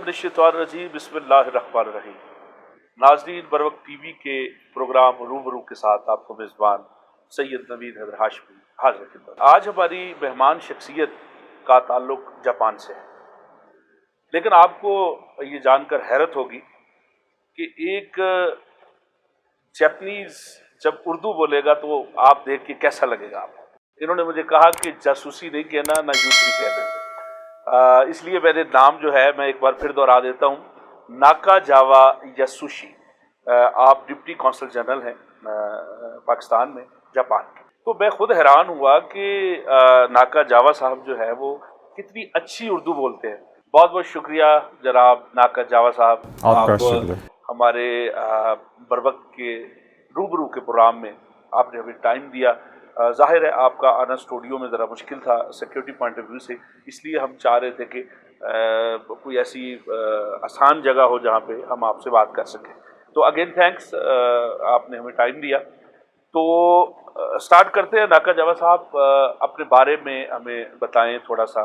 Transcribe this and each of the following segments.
من الشیطان الرجیم بسم اللہ الرحمن الرحیم۔ ناظرین، بروقت ٹی وی کے پروگرام روبرو کے ساتھ آپ کو میزبان سید نوید حیدر ہاشمی حاضر خدمت۔ آج ہماری مہمان شخصیت کا تعلق جاپان سے ہے، لیکن آپ کو یہ جان کر حیرت ہوگی کہ ایک جاپنیز جب اردو بولے گا تو آپ دیکھ کے کیسا لگے گا آپ کو۔ انہوں نے مجھے کہا کہ جاسوسی نہیں کہنا، نہ یوسری کہنا، اس لیے میرے نام جو ہے میں ایک بار پھر دہرا دیتا ہوں، ناکا جاوا یاسوشی۔ آپ ڈپٹی کونسل جنرل ہیں پاکستان میں جاپان کے۔ تو میں خود حیران ہوا کہ ناکا جاوا صاحب جو ہے وہ کتنی اچھی اردو بولتے ہیں۔ بہت بہت شکریہ جناب ناکا جاوا صاحب، آپ کا شکریہ۔ ہمارے بروقت کے روبرو کے پروگرام میں آپ نے ہمیں ٹائم دیا۔ ظاہر ہے آپ کا آنا اسٹوڈیو میں ذرا مشکل تھا سیکیورٹی پوائنٹ آف ویو سے، اس لیے ہم چاہ رہے تھے کہ کوئی ایسی آسان جگہ ہو جہاں پہ ہم آپ سے بات کر سکیں۔ تو اگین تھینکس، آپ نے ہمیں ٹائم دیا۔ تو سٹارٹ کرتے ہیں۔ ناکا جاوا صاحب، اپنے بارے میں ہمیں بتائیں تھوڑا سا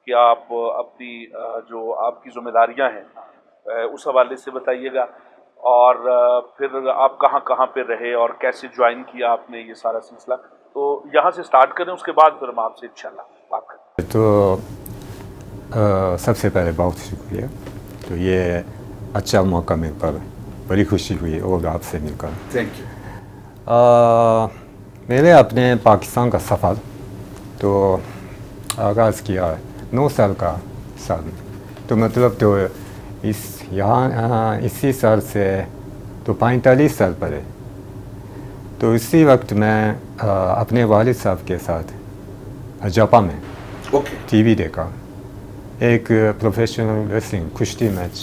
کہ آپ اپنی جو آپ کی ذمہ داریاں ہیں اس حوالے سے بتائیے گا، اور پھر آپ کہاں کہاں پہ رہے اور کیسے جوائن کیا آپ نے یہ سارا سلسلہ۔ تو یہاں سے سٹارٹ کریں، اس کے بعد پھر ہم آپ سے انشاءاللہ بات کریں۔ تو سب سے پہلے بہت شکریہ۔ تو یہ اچھا موقع مل پر بڑی خوشی ہوئی اور آپ سے مل کر۔ Thank you. میں نے اپنے پاکستان کا سفر تو آغاز کیا 9 سال کا سال، تو مطلب تو اسی سال سے تو 45 سال پہلے۔ تو اسی وقت میں اپنے والد صاحب کے ساتھ جاپان میں ٹی وی دیکھا، ایک پروفیشنل ریسلنگ کشتی میچ۔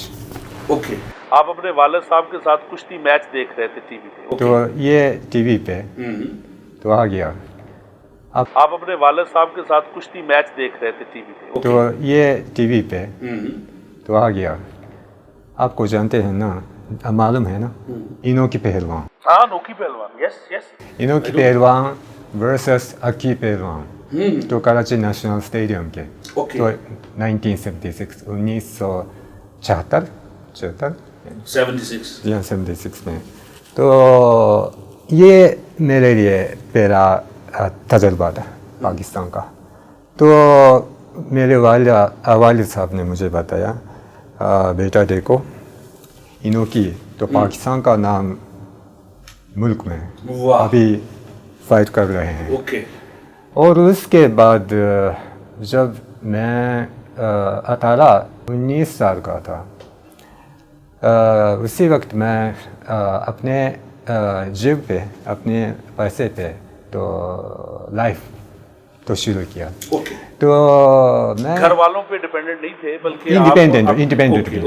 اوکے، آپ اپنے والد صاحب کے ساتھ کشتی میچ دیکھ رہے تھے ٹی وی پہ؟ تو یہ ٹی وی پہ تو آ گیا۔ آپ اپنے والد صاحب کے ساتھ کشتی میچ دیکھ رہے تھے ٹی وی پہ؟ تو یہ ٹی وی پہ تو آ گیا۔ آپ کو جانتے ہیں نا، معلوم ہے نا، انوکی پہلوان۔ ہاں، انوکی پہلوان، یس یس۔ انوکی پہلوان ورسس اکی پہلوان، تو کراچی نیشنل اسٹیڈیم کے، تو 1976 میں۔ تو یہ میرے لیے پہلا تجربہ تھا پاکستان کا۔ تو میرے والد صاحب نے مجھے بتایا، بیٹا دیکھو، انوکی تو پاکستان کا نام ملک میں ابھی فائٹ کر رہے ہیں۔ اور اس کے بعد جب میں 19 سال کا تھا، اسی وقت میں اپنے جیب پہ، اپنے پیسے پہ تو لائف تو شروع کیا۔ تو میں گھر والوں پہ ڈیپینڈنٹ نہیں تھے بلکہ انڈیپینڈنٹ تھے۔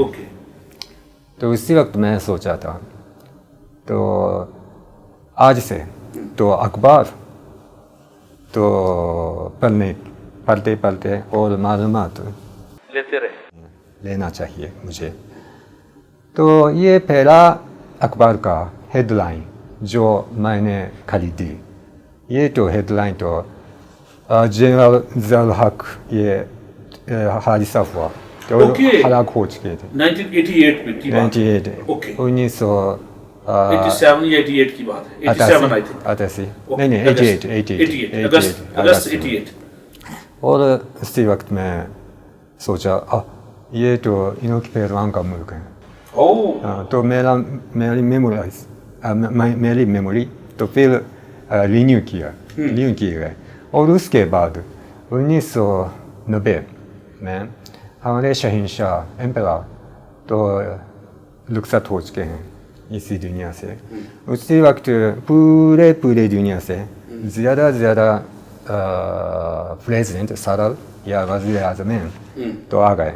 تو اسی وقت میں سوچا تھا، تو آج سے تو اخبار تو پڑھتے اور معلومات لیتے رہے، لینا چاہیے مجھے۔ تو یہ پہلا اخبار کا ہیڈ لائن جو میں نے خریدی، یہ تو ہیڈ لائن تو جنرل ضیاء الحق یہ حادثہ ہوا تو ہلاک ہو چکے تھے 1988 میں کی بات ہے۔ 87 کی بات ہے، 88 نہیں 88 اور اسی وقت میں سوچا یہ تو انوکی پہلوان کا ملک ہے۔ تو میری میموری تو پھر رینیو کی گئے۔ اور اس کے بعد 1990 میں ہمارے شہنشاہ ایمپرر تو رخصت ہو چکے ہیں اسی دنیا سے۔ اسی وقت پورے دنیا سے زیادہ پریزیڈنٹ صدر یا وزیر اعظم تو آ گئے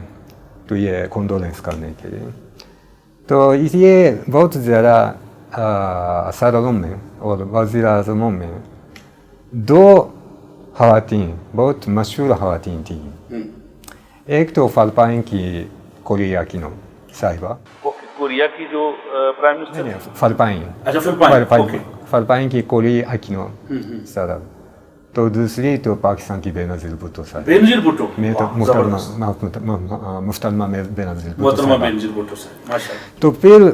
تو یہ کنڈولنس کرنے کے لیے۔ تو یہ بہت زیادہ صدروں میں اور وزیر اعظموں میں 2 خواتین بہت مشہور خواتین تھیں۔ ایک تو فلپائن کی کوریا اکینو صاحبہ، کوریا کی جو پرائم منسٹر، فلپائن، فلپائن کی کوریا اکینو صدر۔ تو دوسری تو پاکستان کی بینظیر بھٹو صاحب. بینظیر بھٹو میں تو محترمہ بینظیر بھٹو محترمہ بینظیر بھٹو صاحب ماشاء اللہ. تو پھر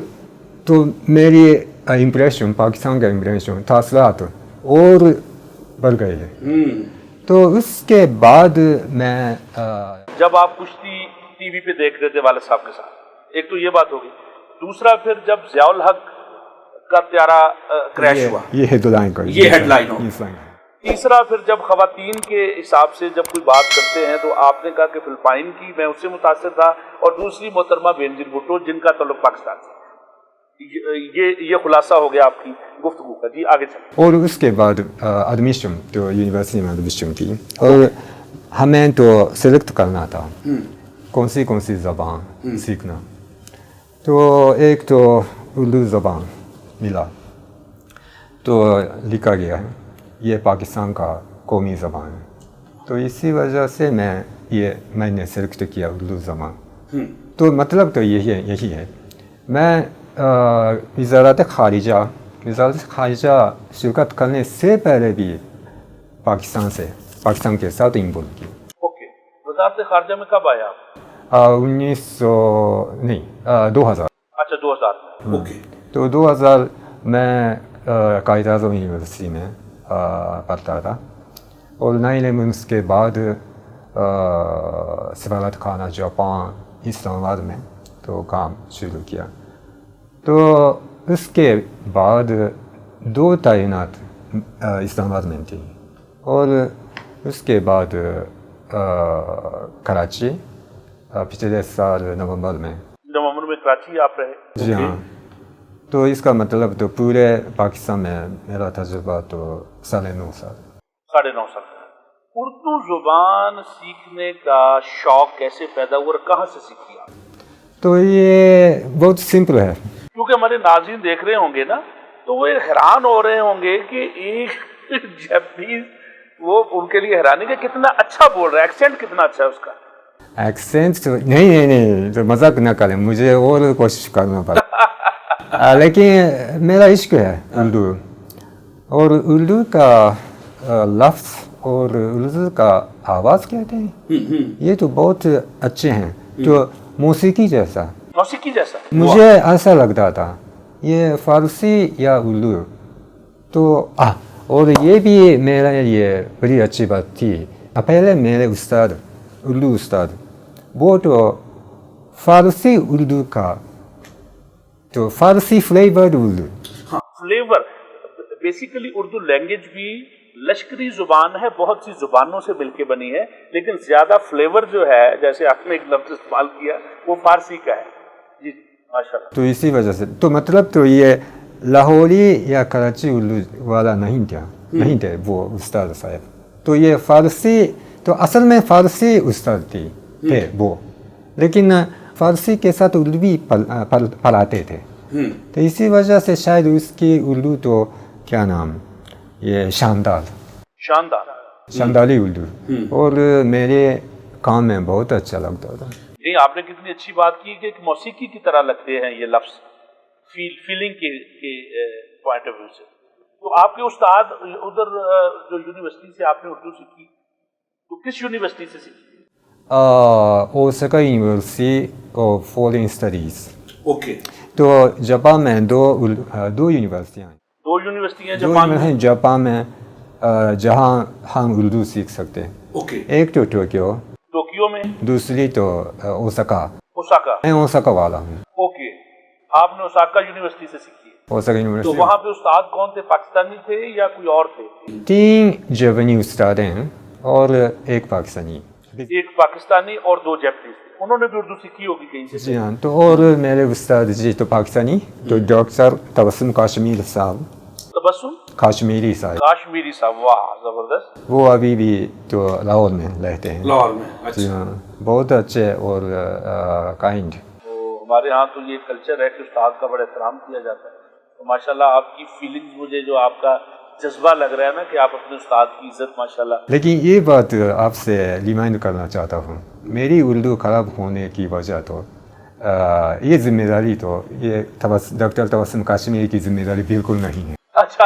تو میری امپریشن پاکستان کا امپریشن تاثرات اور بڑھ گئے ہیں. تو اس کے بعد میں جب آپ کشتی ٹی وی پہ دیکھ رہے تھے والد صاحب کے ساتھ، ایک تو یہ بات ہوگی، دوسرا پھر جب ضیاء الحق کا طیارہ کریش ہوا، یہ ہیڈ لائن کا یہ ہیڈ لائن ہو، تیسرا پھر جب خواتین کے حساب سے جب کوئی بات کرتے ہیں تو آپ نے کہا کہ فلپائن کی میں اس سے متاثر تھا، اور دوسری محترمہ بینظیر بھٹو جن کا تعلق پاکستان سے. یہ خلاصہ ہو گیا آپ کی گفتگو کا. جی آگے چلیں. اور اس کے بعد ایڈمیشن تو یونیورسٹی میں ایڈمیشن کی، اور ہمیں تو سلیکٹ کرنا تھا کون سی زبان سیکھنا. تو ایک تو اردو زبان ملا، تو لکھا گیا ہے یہ پاکستان کا قومی زبان ہے. تو اسی وجہ سے میں نے سلیکٹ کیا اردو زبان. تو مطلب تو یہی ہے میں وزارت خارجہ شرکت کرنے سے پہلے بھی پاکستان کے ساتھ انوالو کی. اوکے، وزارت خارجہ میں کب آیا آپ؟ 2000. اچھا 2000 میں. اوکے. تو 2000 میں قائد اعظم یونیورسٹی میں پڑھتا تھا، اور 9/11 کے بعد سفارت خانہ جاپان اسلام آباد میں تو کام شروع کیا. تو اس کے بعد 2 تعینات اسلام آباد میں تھی، اور اس کے بعد کراچی پچھلے سال نومبر میں کراچی آپ رہے. جی ہاں. تو اس کا مطلب تو پورے پاکستان میں میرا تجربہ تو 9.5 سال. 9.5 سال. اردو زبان سیکھنے کا شوق کیسے پیدا ہوا اور کہاں سے سیکھی آپ؟ تو یہ بہت سمپل ہے، کیونکہ ہمارے ناظرین دیکھ رہے ہوں گے نا، تو وہ حیران ہو رہے ہوں گے کہ ایک جاپنیز وہ ان کے لیے حیرانی کہ کتنا اچھا بول رہا ہے، ایکسینٹ کتنا اچھا ہے اس کا. ایکسینٹ نہیں تو مذاق نہ کریں، مجھے اور کوشش کرنا پڑا. لیکن میرا عشق ہے اردو، اور اردو کا لفظ اور اردو کا آواز کہتے ہیں یہ تو بہت اچھے ہیں. تو موسیقی جیسا مجھے ایسا لگتا تھا یہ فارسی یا اردو. تو اور یہ بھی میرے لیے بڑی اچھی بات تھی، پہلے میرے اردو استاد وہ تو فارسی اردو کا تو فارسی فلیورڈ اردو. ہاں فلیور بیسیکلی اردو لینگویج بھی لشکری زبان ہے، بہت سی زبانوں سے مل کے بنی ہے، لیکن زیادہ فلیور جو ہے جیسے آپ نے ایک لفظ استعمال کیا وہ فارسی کا ہے. جی ماشاء اللہ. تو اسی وجہ سے تو مطلب تو یہ لاہوری یا کراچی اردو والا نہیں تھے وہ استاد صاحب. تو یہ فارسی تو اصل میں فارسی استاد تھے وہ، لیکن فارسی کے ساتھ اردو بھی پڑھاتے تھے. تو اسی وجہ سے شاید اس کی اردو تو کیا نام یہ شانداری اردو، اور میرے کام میں بہت اچھا لگتا تھا. نہیں آپ نے کتنی اچھی بات کی کہ ایک موسیقی کی طرح لگتے ہیں یہ لفظ فیلنگ کے پوائنٹ آف ویو سے. تو آپ کے استاد ادھر جو یونیورسٹی سے آپ نے اردو سیکھی تو کس یونیورسٹی سے سیکھی؟ Osaka university of foreign studies. Okay. تو جاپان میں دو یونیورسٹیاں ہیں جاپان میں جہاں ہم اردو سیکھ سکتے ہیں. اوکے. ایک تو ٹوکیو میں، دوسری تو اوساکا. میں اوساکا والا ہوں. اوکے. آپ نے اوساکا یونیورسٹی سے سیکھی ہے؟ Osaka university. تو وہاں پہ استاد کون تھے، پاکستانی تھے یا کوئی اور تھے؟ 3 جاپانی استاد ہیں اور ایک پاکستانی. ایک پاکستانی اور 2 جاپنیز. انہوں نے بھی اردو سیکھی ہوگی کہیں سے؟ جی ہاں. تو اور میرے استاد جی تو پاکستانی تو ڈاکٹر تبسم کاشمیری صاحب. کاشمیری صاحب واہ زبردست. وہ ابھی بھی تو لاہور میں رہتے ہیں. لاہور میں. جی ہاں بہت اچھے اور کائنڈ. ہمارے ہاں تو یہ کلچر ہے کہ استاد کا بڑا احترام کیا جاتا ہے. تو ماشاءاللہ آپ کی فیلنگز مجھے جو آپ کا جذبہ لگ رہا ہے نا کہ آپ اپنے استاد کی عزت ماشاءاللہ. لیکن یہ بات آپ سے ریمائنڈ کرنا چاہتا ہوں، میری اردو خراب ہونے کی وجہ تو یہ ذمہ داری تو یہ ڈاکٹر تبسم کاشمیری کی ذمہ داری بالکل نہیں ہے. اچھا.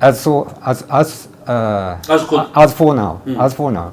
as for now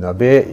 90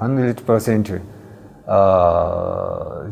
100%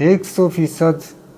100%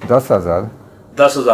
10,000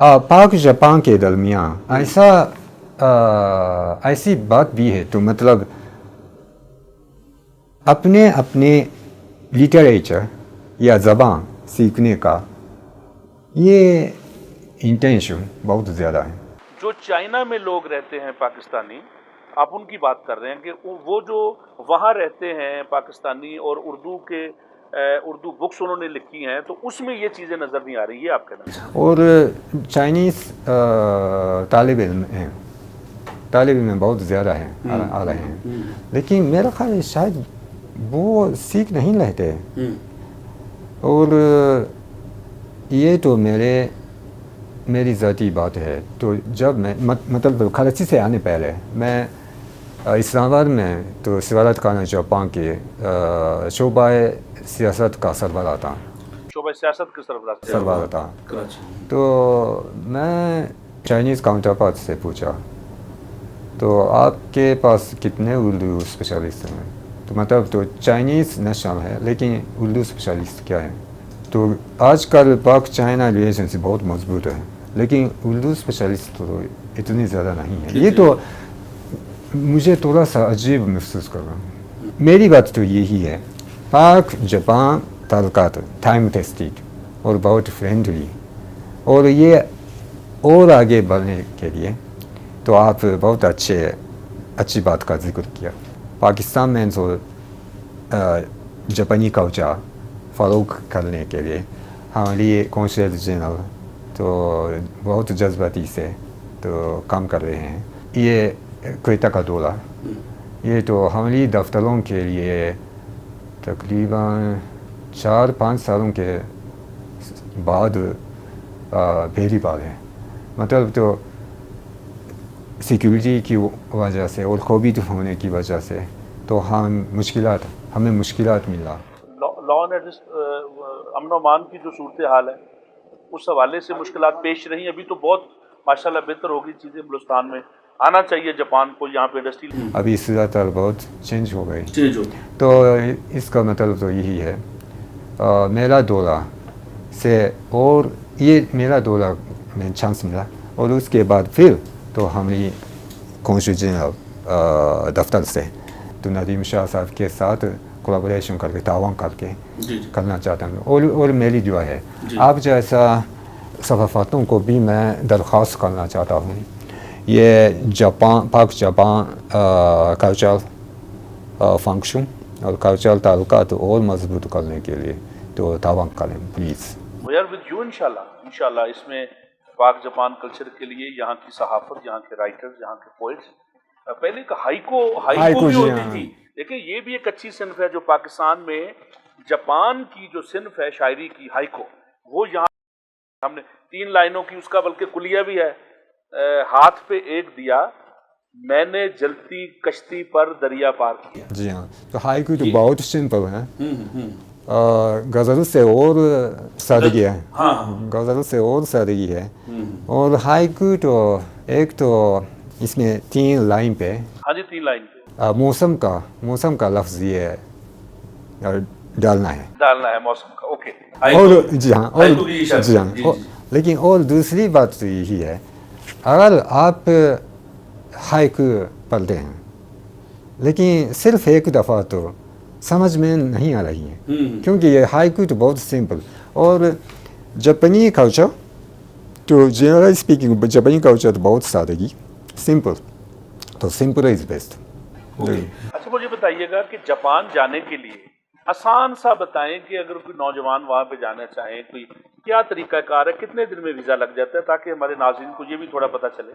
پاک جاپان کے درمیان ایسی بات بھی ہے، تو مطلب اپنے لٹریچر یا زبان سیکھنے کا یہ انٹینشن بہت زیادہ ہے. جو چائنا میں لوگ رہتے ہیں پاکستانی، آپ ان کی بات کر رہے ہیں کہ وہ جو وہاں رہتے ہیں پاکستانی اور اردو بکس انہوں نے لکھی ہیں، تو اس میں یہ چیزیں نظر نہیں آ رہی ہے آپ کے نظر؟ اور چائنیز طالب علم بہت زیادہ ہیں آ رہے ہیں، لیکن میرا خیال ہے شاید وہ سیکھ نہیں رہتے. اور یہ تو میری ذاتی بات ہے. تو جب میں مطلب کراچی سے آنے پہلے میں اسلام آباد میں تو سفارت خانہ جاپان کے شعبہ سیاست کا سربراہ تھا. شعبہ سیاست کے سربراہ تھا. تو میں چائنیز کاؤنٹر پارٹ سے پوچھا تو آپ کے پاس کتنے اردو اسپیشلسٹ ہیں؟ تو مطلب تو چائنیز نیشنل ہے لیکن اردو اسپیشلسٹ کیا ہے؟ تو آج کل پاک چائنا ریلیشنشپ بہت مضبوط ہے لیکن اردو اسپیشلسٹ تو اتنی زیادہ نہیں ہے. یہ تو مجھے تھوڑا سا عجیب محسوس کر رہا ہوں. میری بات تو یہی ہے، پاک جاپان تعلقات ٹائم ٹیسٹڈ اور بہت فرینڈلی، اور یہ اور آگے بڑھنے کے لیے تو آپ بہت اچھی بات کا ذکر کیا. پاکستان میں تو جاپانی کلچر فروغ کرنے کے لیے ہماری کونسل جنرل تو بہت جذباتی سے تو کام کر رہے ہیں. یہ کوئٹہ کا دورہ، یہ تو ہماری دفتروں کے لیے تقریباً 4-5 سالوں کے بعد پہلی بار ہے. مطلب تو سیکیورٹی کی وجہ سے اور کووڈ ہونے کی وجہ سے تو ہمیں مشکلات ملا. لا اینڈ امن و امان کی جو صورتحال ہے اس حوالے سے مشکلات پیش رہی ہیں. ابھی تو بہت ماشاءاللہ بہتر ہوگی چیزیں بلوچستان میں. آنا چاہیے جاپان کو یہاں پہ انڈسٹری. ابھی صورت حال بہت چینج ہو گئی. تو اس کا مطلب تو یہی ہے میرا دورہ سے، اور یہ میرا دورہ میں چانس ملا اور اس کے بعد پھر تو ہماری کونسل جنرل دفتر سے تو ندیم شاہ صاحب کے ساتھ کولیبریشن کر کے تعاون کر کے کرنا چاہتا ہوں. اور میری دعا ہے آپ جیسا صحافتوں کو بھی میں درخواست کرنا چاہتا ہوں، یہ پاک جاپان کلچرل فنکشن اور کلچرل تعلقات اور مضبوط کرنے کے لیے تو تعاون کریں please. We are with you انشاءاللہ. اس میں پاک جاپان کلچر کے لیے یہاں کی صحافت، یہاں کے رائٹرز، یہاں کے پوئٹس، پہلے کا ہائیکو بھی ہوتی تھی. دیکھیں یہ بھی ایک اچھی صنف ہے جو پاکستان میں جاپان کی جو صنف ہے شاعری کی ہائیکو، وہ یہاں ہم نے 3 لائنوں کی اس کا بلکہ کلیہ بھی ہے. ہاتھ پہ ایک دیا میں نے جلتی کشتی پر دریا پار کیا. جی ہاں، تو ہائیکو تو بہت سمپل ہے، غزل سے اور سادگی ہے. غزل سے اور سادگی ہے. اور ہائیکو تو ایک تو اس میں 3 لائن پہ 3 لائن پہ موسم کا لفظ یہ ڈالنا ہے موسم کا. اوکے. اور جی ہاں لیکن اور دوسری بات تو یہی ہے، اگر آپ ہائیکو پڑھتے ہیں لیکن صرف ایک دفعہ تو سمجھ میں نہیں آ رہی ہے، کیونکہ یہ ہائیکو تو بہت سمپل. اور جاپانی کلچر تو جنرل اسپیکنگ جاپانی کلچر تو بہت سادگی سمپل، تو سمپل از بیسٹ. اچھا مجھے بتائیے گا کہ جاپان جانے کے لیے آسان سا بتائیں کہ اگر کوئی نوجوان وہاں پہ جانا چاہیں کوئی کیا طریقہ کار ہے، کتنے دن میں ویزا لگ جاتا ہے تاکہ ہمارے ناظرین کو یہ بھی تھوڑا پتہ چلے.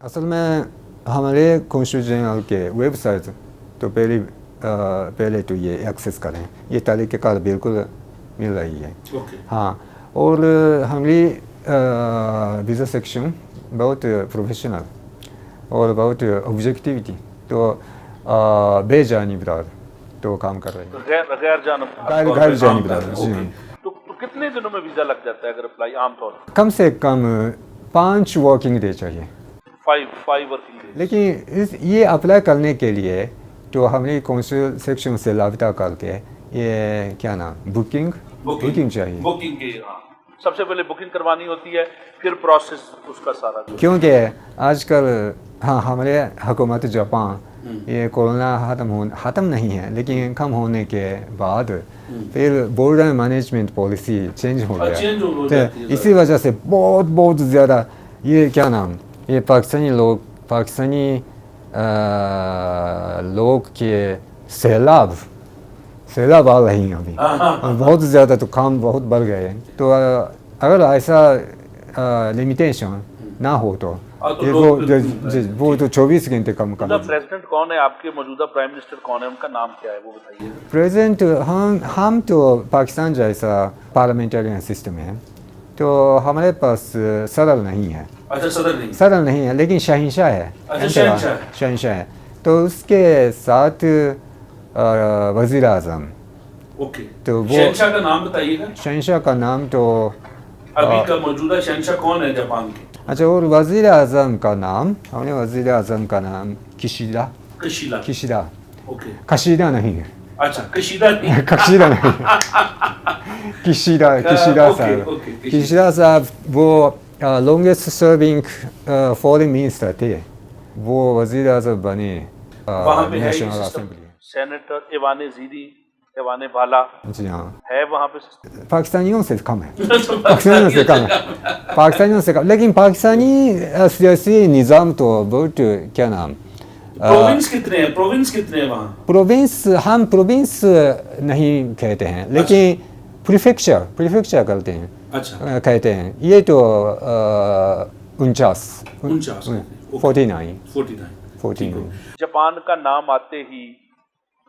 اصل میں ہمارے کونسل جنرل کے ویب سائٹ تو پہلے تو یہ ایکسیس کریں، یہ طریقہ کار بالکل مل رہی ہے. ہاں، اور ہماری ویزا سیکشن بہت پروفیشنل اور بہت آبجیکٹیوٹی تو بے جانبدار تو کام کر رہے ہیں. غیر جانبدار. جی ہاں. تو کتنے دنوں میں ویزا لگ جاتا ہے اگر اپلائی عام طور پر؟ کم سے کم 5 ورکنگ ڈے چاہیے. 5 ورکنگ ڈے. لیکن یہ اپلائی کرنے کے لیے تو ہماری کونسل سیکشن سے رابطہ کر کے یہ کیا نام بکنگ چاہیے. بکنگ کے سب سے پہلے بکنگ کروانی ہوتی ہے, پھر پروسیس اس کا سارا. کیونکہ آج کل ہاں ہمارے حکومت جاپان یہ کورونا ختم نہیں ہے لیکن کم ہونے کے بعد پھر بارڈر مینجمنٹ پالیسی چینج ہو گیا, اسی وجہ سے بہت زیادہ یہ کیا نام یہ پاکستانی لوگ کے سیلاب آ رہی ہیں ابھی بہت زیادہ, تو کام بہت بڑھ گئے ہیں. تو اگر ایسا لمیٹیشن نہ ہو تو وہ تو 24 گھنٹے کم کرنا. پریزیڈنٹ کون ہے آپ کے, موجودہ پرائم منسٹر کون ہے, ان کا نام کیا ہے وہ بتائیے. پریزیڈنٹ ہم تو پاکستان جیسا پارلیمنٹرین سسٹم ہے تو ہمارے پاس صدر نہیں ہے. اچھا صدر نہیں ہے لیکن شہنشاہ ہے. شہنشاہ ہے تو اس کے ساتھ وزیر اعظم. اوکے, تو وہ شہنشاہ کا نام بتائیے گا. شہنشاہ کا نام تو ابھی کا موجودہ شہنشاہ کون ہے جاپان کے. اچھا, اور وزیر اعظم کا نام کشیدا. اوکے, کشیدا نہیں ہے. اچھا کشیدا نہیں. کشیدا صاحب وہ لانگسٹ سرونگ فورن منسٹر تھے, وہ وزیر اعظم بنے نیشنل اسمبلی. سینیٹر ایوانے زیدی, ایوانے بالا, جی ہاں ہے وہاں پہ. پاکستانیوں سے کم ہے. پاکستانیوں سے کم, لیکن پاکستانی سیاسی نظام تو بہت کیا نام. پروونس کتنے ہیں وہاں. ہم پروونس نہیں کہتے ہیں لیکن پریفیکچر کرتے ہیں. اچھا کہتے ہیں. یہ تو 49. جاپان کا نام آتے ہی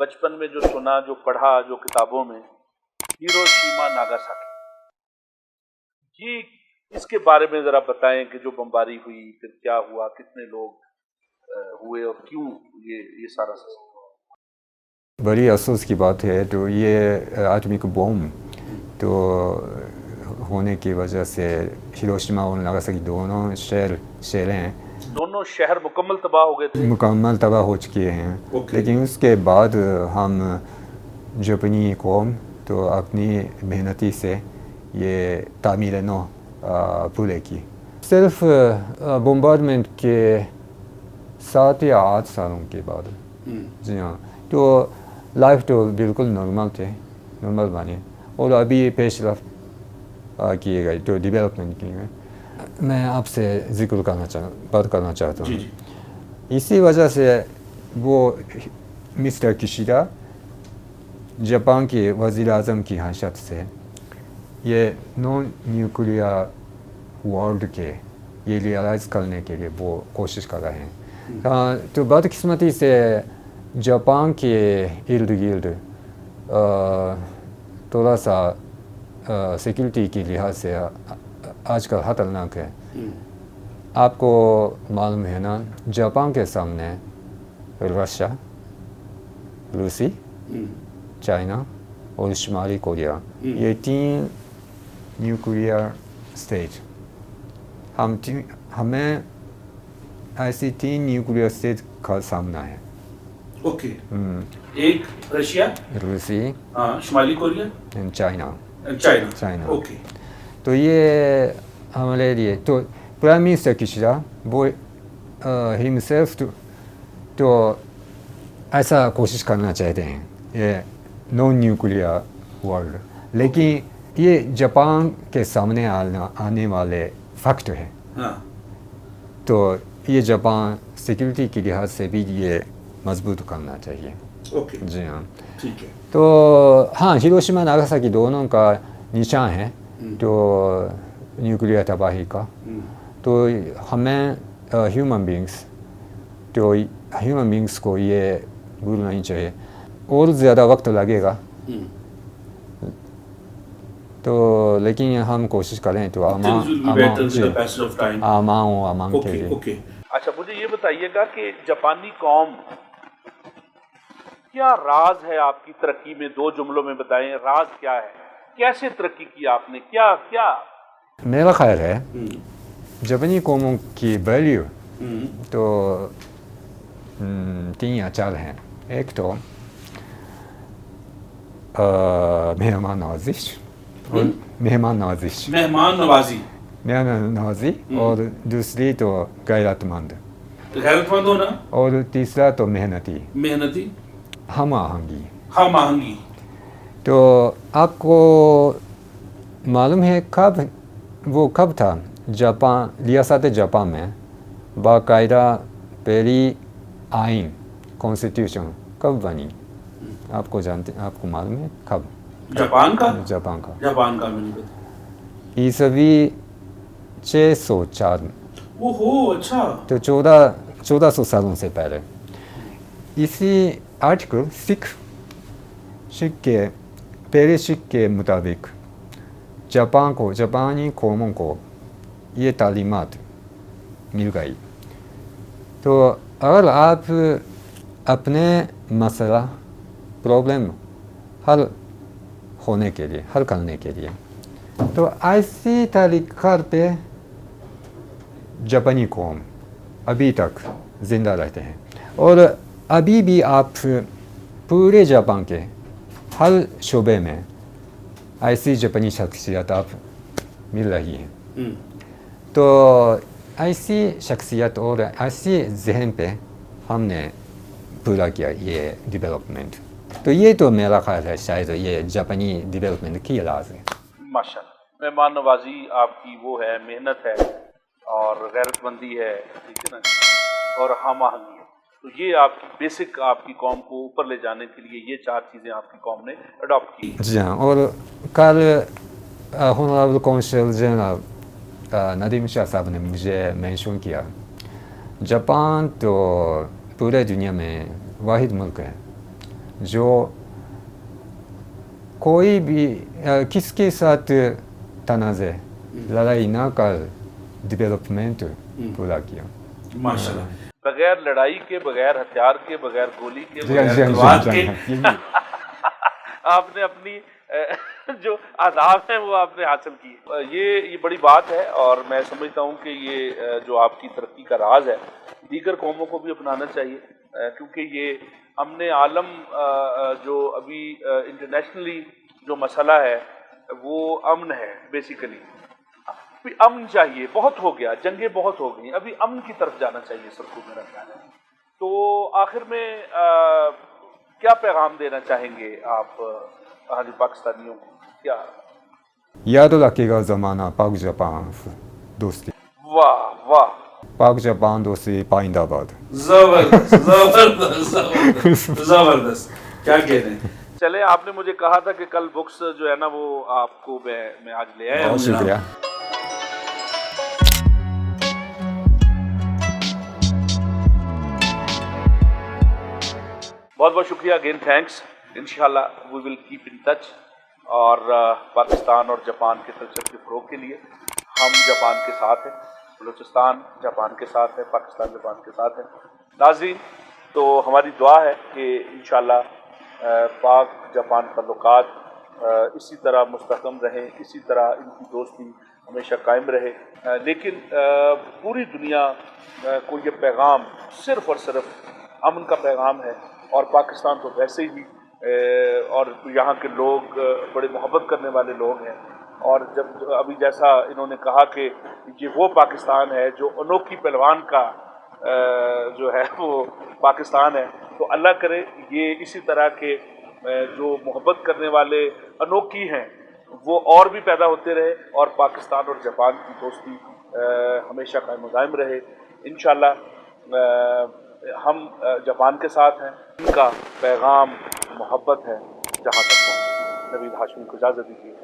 بچپن میں جو سنا, جو پڑھا, جو کتابوں میں, ہیروشیما ناگاساکی, جی اس کے بارے میں ذرا بتائیں کہ جو بمباری ہوئی پھر کیا ہوا, کتنے لوگ ہوئے اور کیوں یہ سارا سسٹم. بڑی افسوس کی بات ہے. تو یہ ایٹمک بم تو ہونے کی وجہ سے ہیروشیما اور ناگاساکی دونوں شہر مکمل تباہ ہو گئے تھے. مکمل تباہ ہو چکے ہیں. لیکن اس کے بعد ہم جاپانی قوم تو اپنی محنتی سے یہ تعمیر نو پورے کی. صرف بمبارڈمنٹ کے 7 یا 8 سالوں کے بعد. جی ہاں, تو لائف تو بالکل نارمل بنے اور ابھی پیش رفت کیے گئے تو ڈیولپمنٹ کیے گئے. میں آپ سے بات کرنا چاہتا ہوں. اسی وجہ سے وہ مسٹر کشیدا جاپان کے وزیر اعظم کی حیثیت سے یہ نان نیوکلیئر ورلڈ کے یہ ریئلائز کرنے کے لیے وہ کوشش کر رہے ہیں. تو بدقسمتی سے جاپان کے ارد گرد تھوڑا سا سیکورٹی کی لحاظ سے آج کل خطرناک ہے. آپ کو معلوم ہے نا, جاپان کے سامنے روسی, چائنا اور شمالی کوریا, یہ 3 نیوکلیئر اسٹیٹ. ہمیں ایسی 3 نیوکلیئر اسٹیٹ کا سامنا ہے. اوکے, ایک روسی, شمالی کوریا, چائنا. اوکے, تو یہ ہمارے لیے تو پرائم منسٹر کشیدا وہ ہمسیلف تو ایسا کوشش کرنا چاہتے ہیں یہ نان نیوکلیئر ورلڈ, لیکن یہ جاپان کے سامنے آنے والے فیکٹ ہے. تو یہ جاپان سیکورٹی کے لحاظ سے بھی یہ مضبوط کرنا چاہیے. جی ہاں, ٹھیک ہے. تو ہاں ہیروشیما ناگاساکی دونوں کا نشان ہے تو نیوکلیئر تباہی کا. تو ہمیں ہیومن بینگس کو یہ بھولنا نہیں چاہیے. اور زیادہ وقت لگے گا تو لیکن ہم کوشش کریں تو امان کے لیے. اچھا, مجھے یہ بتائیے گا کہ جاپانی قوم کیا راز ہے آپ کی ترقی میں, 2 جملوں میں بتائیں راز کیا ہے, کیسے ترقی کی آپ نے, کیا. میرا خیال ہے جاپانی قوموں کی ویلیو تو 3 یا 4 ہیں. ایک تو مہمان نوازی, مہمان نوازی اور دوسری تو غیرت مند ہونا، اور تیسرا تو محنتی ہم آہنگی. تو آپ کو معلوم ہے کب تھا ریاست جاپان میں باقاعدہ پہلی آئین کانسٹیٹیوشن کب بنی؟ آپ کو معلوم ہے کب؟ جاپان کا میں نہیں پتا. عیسوی 604. اچھا. تو 1400 سالوں سے پہلے. اسی آرٹیکل پہلے سکھ کے مطابق جاپانی قوموں کو یہ تعلیمات مل گئی. تو اگر آپ اپنے مسئلہ پرابلم حل کرنے کے لیے تو ایسی طریقہ پہ جاپانی قوم ابھی تک زندہ رہتے ہیں. اور ابھی بھی آپ پورے جاپان کے ہر شعبے میں ایسی جاپانی شخصیت آپ مل رہی ہیں. تو ایسی شخصیت اور ایسی ذہن پہ ہم نے پورا کیا یہ ڈیولپمنٹ. تو یہ تو میرا خیال ہے شاید یہ جاپانی ڈیولپمنٹ کی راز ہے. ماشاء اللہ. مہمان نوازی آپ کی وہ ہے، محنت ہے اور غیرت مندی ہے، ٹھیک ہے نا، اور ہم آہنگی ہے. تو یہ آپ کی بیسک آپ کی قوم کو اوپر لے جانے کے لیے یہ 4 چیزیں آپ کی قوم نے اڈاپٹ کی. جی ہاں. اور کل ہونریبل کونسل جنرل ندیم شاہ صاحب نے مجھے مینشن کیا جاپان تو پورے دنیا میں واحد ملک ہے جو کوئی بھی کس کے ساتھ تنازع لڑائی نہ کر ڈیولپمنٹ پورا کیا. ماشاء اللہ. بغیر لڑائی کے، بغیر ہتھیار کے، بغیر گولی کے، بغیر تلوار کے آپ نے اپنی جو اہداف ہیں وہ آپ نے حاصل کی. یہ بڑی بات ہے اور میں سمجھتا ہوں کہ یہ جو آپ کی ترقی کا راز ہے دیگر قوموں کو بھی اپنانا چاہیے، کیونکہ یہ امن عالم جو ابھی انٹرنیشنلی جو مسئلہ ہے وہ امن ہے. بیسیکلی امن چاہیے، بہت ہو گیا، جنگیں بہت ہو گئی، ابھی امن کی طرف جانا چاہیے سب کو، میرا خیال ہے. تو آخر میں کیا پیغام دینا چاہیں گے آپ پاکستانیوں کو؟ کیا یاد رکھے گا زمانہ پاک جاپان دوستی. واہ واہ. پاک جاپان دوستی پائندہ باد. زبردست. کیا کہہ رہے ہیں. چلے، آپ نے مجھے کہا تھا کہ کل بکس جو ہے نا وہ آپ کو میں آج لے آیا. بہت شکریہ. بہت بہت شکریہ اگین، تھینکس. انشاءاللہ وی ول کیپ ان ٹچ. اور پاکستان اور جاپان کے کلچر کے فروغ کے لیے ہم جاپان کے ساتھ ہیں، بلوچستان جاپان کے ساتھ ہے، پاکستان جاپان کے ساتھ ہے. ناظرین، تو ہماری دعا ہے کہ انشاءاللہ پاک جاپان تعلقات اسی طرح مستحکم رہیں، اسی طرح ان کی دوستی ہمیشہ قائم رہے. لیکن پوری دنیا کو یہ پیغام صرف اور صرف امن کا پیغام ہے، اور پاکستان تو ویسے ہی اور یہاں کے لوگ بڑے محبت کرنے والے لوگ ہیں. اور جب ابھی جیسا انہوں نے کہا کہ یہ وہ پاکستان ہے جو انوکھی پہلوان کا جو ہے وہ پاکستان ہے، تو اللہ کرے یہ اسی طرح کے جو محبت کرنے والے انوکھی ہیں وہ اور بھی پیدا ہوتے رہے، اور پاکستان اور جاپان کی دوستی ہمیشہ قائم و دائم رہے. انشاءاللہ ہم جاپان کے ساتھ ہیں، ان کا پیغام محبت ہے جہاں تک پہنچے. نوید ہاشمی کو اجازت دیجیے.